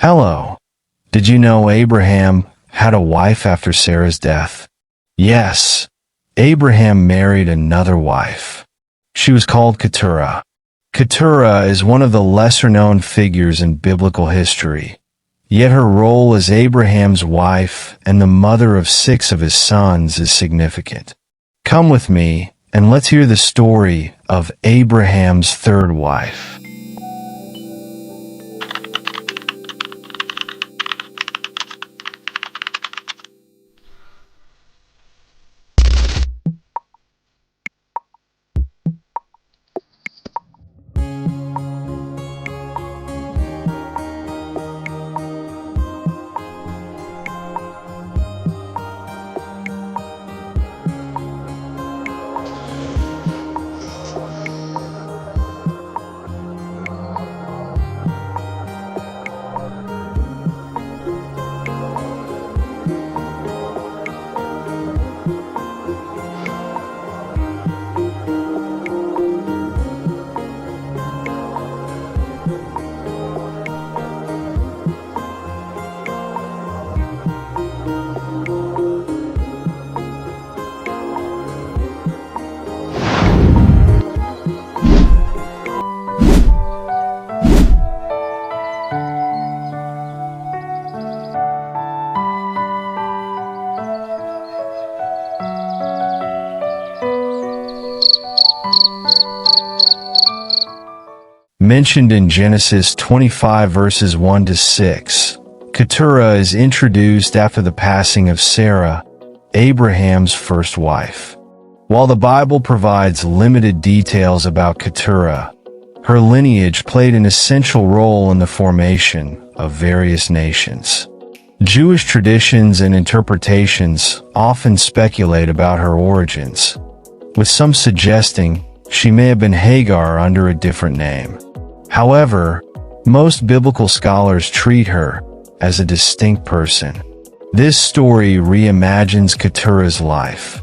Hello. Did you know Abraham had a wife after Sarah's death? Yes, Abraham married another wife. She was called KETURAH. KETURAH is one of the lesser-known figures in biblical history, yet her role as Abraham's wife and the mother of 6 of his sons is significant. Come with me, and let's hear the story of Abraham's third wife. Mentioned in Genesis 25 verses 1 to 6, KETURAH is introduced after the passing of Sarah, Abraham's first wife. While the Bible provides limited details about KETURAH, her lineage played an essential role in the formation of various nations. Jewish traditions and interpretations often speculate about her origins, with some suggesting she may have been Hagar under a different name. However, most biblical scholars treat her as a distinct person. This story reimagines KETURAH's life,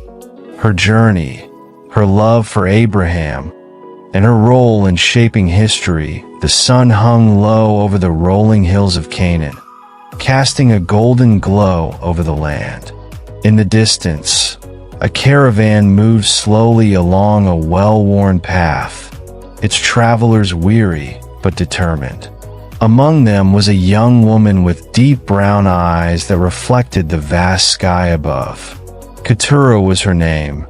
her journey, her love for Abraham, and her role in shaping history. The sun hung low over the rolling hills of Canaan, casting a golden glow over the land. In the distance, a caravan moved slowly along a well-worn path, its travelers weary but determined. Among them was a young woman with deep brown eyes that reflected the vast sky above. KETURAH was her name,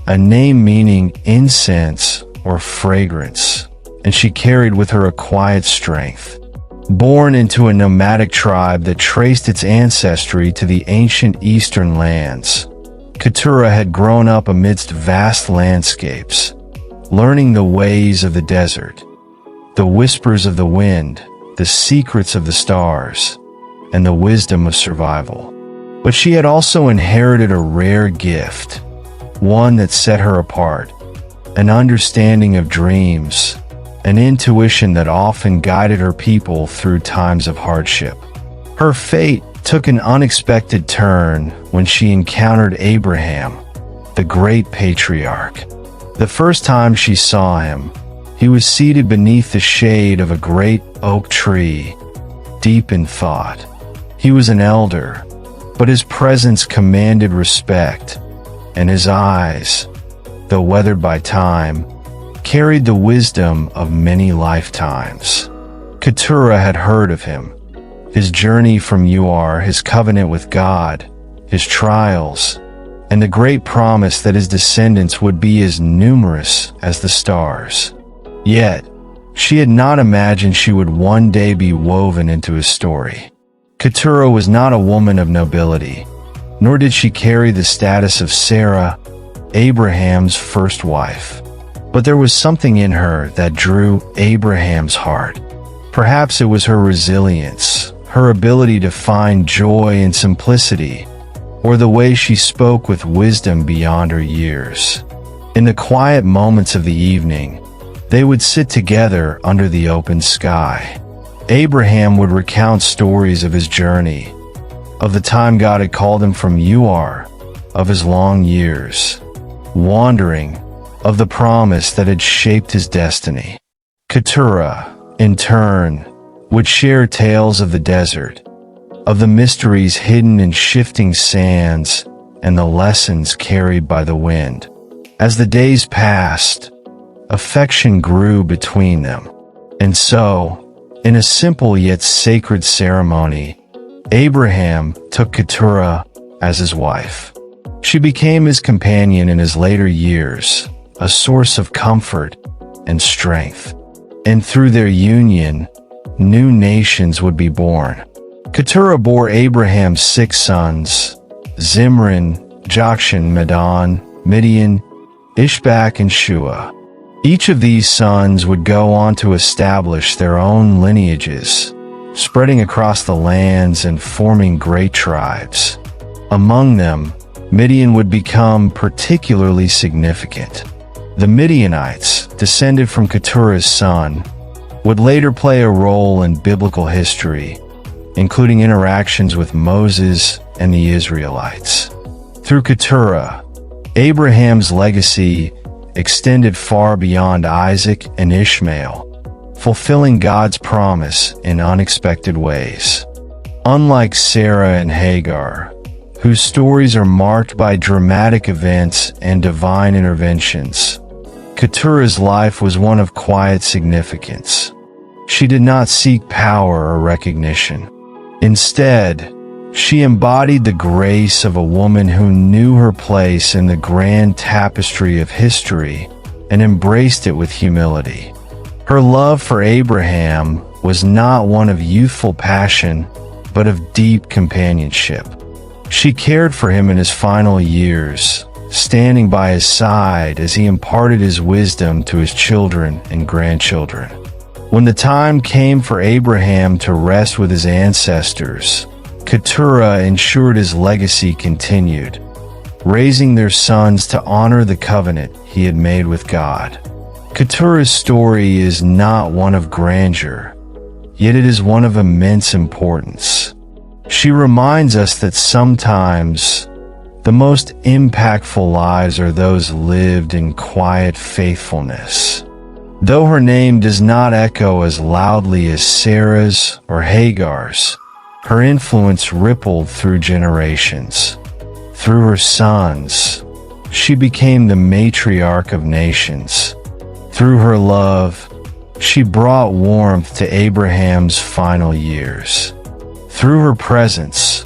a name meaning incense or fragrance, and she carried with her a quiet strength. Born into a nomadic tribe that traced its ancestry to the ancient eastern lands, KETURAH had grown up amidst vast landscapes, learning the ways of the desert, the whispers of the wind, the secrets of the stars, and the wisdom of survival. But she had also inherited a rare gift, one that set her apart, an understanding of dreams, an intuition that often guided her people through times of hardship. Her fate took an unexpected turn when she encountered Abraham, the great patriarch. The first time she saw him, he was seated beneath the shade of a great oak tree, deep in thought. He was an elder, but his presence commanded respect, and his eyes, though weathered by time, carried the wisdom of many lifetimes. KETURAH had heard of him, his journey from Ur, his covenant with God, his trials, and the great promise that his descendants would be as numerous as the stars. Yet, she had not imagined she would one day be woven into his story. KETURAH was not a woman of nobility, nor did she carry the status of Sarah, Abraham's first wife. But there was something in her that drew Abraham's heart. Perhaps it was her resilience, her ability to find joy in simplicity, or the way she spoke with wisdom beyond her years. In the quiet moments of the evening, they would sit together under the open sky. Abraham would recount stories of his journey, of the time God had called him from Ur, of his long years wandering, of the promise that had shaped his destiny. KETURAH, in turn, would share tales of the desert, of the mysteries hidden in shifting sands and the lessons carried by the wind. As the days passed, affection grew between them. And so, in a simple yet sacred ceremony, Abraham took Keturah as his wife. She became his companion in his later years, a source of comfort and strength. And through their union, new nations would be born. Keturah bore Abraham 6 sons: Zimran, Jokshan, Medan, Midian, Ishbak, and Shua. Each of these sons would go on to establish their own lineages, spreading across the lands and forming great tribes. Among them, Midian would become particularly significant. The Midianites, descended from Keturah's son, would later play a role in biblical history, including interactions with Moses and the Israelites. Through Keturah, Abraham's legacy extended far beyond Isaac and Ishmael, fulfilling God's promise in unexpected ways. Unlike Sarah and Hagar, whose stories are marked by dramatic events and divine interventions, Keturah's life was one of quiet significance. She did not seek power or recognition. Instead, she embodied the grace of a woman who knew her place in the grand tapestry of history and embraced it with humility. Her love for Abraham was not one of youthful passion, but of deep companionship. She cared for him in his final years, standing by his side as he imparted his wisdom to his children and grandchildren. When the time came for Abraham to rest with his ancestors, Keturah ensured his legacy continued, raising their sons to honor the covenant he had made with God. Keturah's story is not one of grandeur, yet it is one of immense importance. She reminds us that sometimes the most impactful lives are those lived in quiet faithfulness. Though her name does not echo as loudly as Sarah's or Hagar's, her influence rippled through generations. Through her sons, she became the matriarch of nations. Through her love, she brought warmth to Abraham's final years. Through her presence,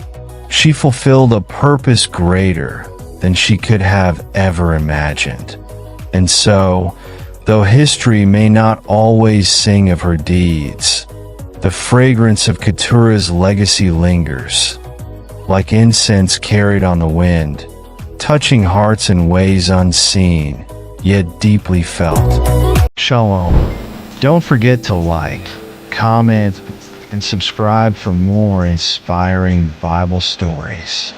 she fulfilled a purpose greater than she could have ever imagined. And so, though history may not always sing of her deeds, the fragrance of Keturah's legacy lingers, like incense carried on the wind, touching hearts in ways unseen, yet deeply felt. Shalom. Don't forget to like, comment, and subscribe for more inspiring Bible stories.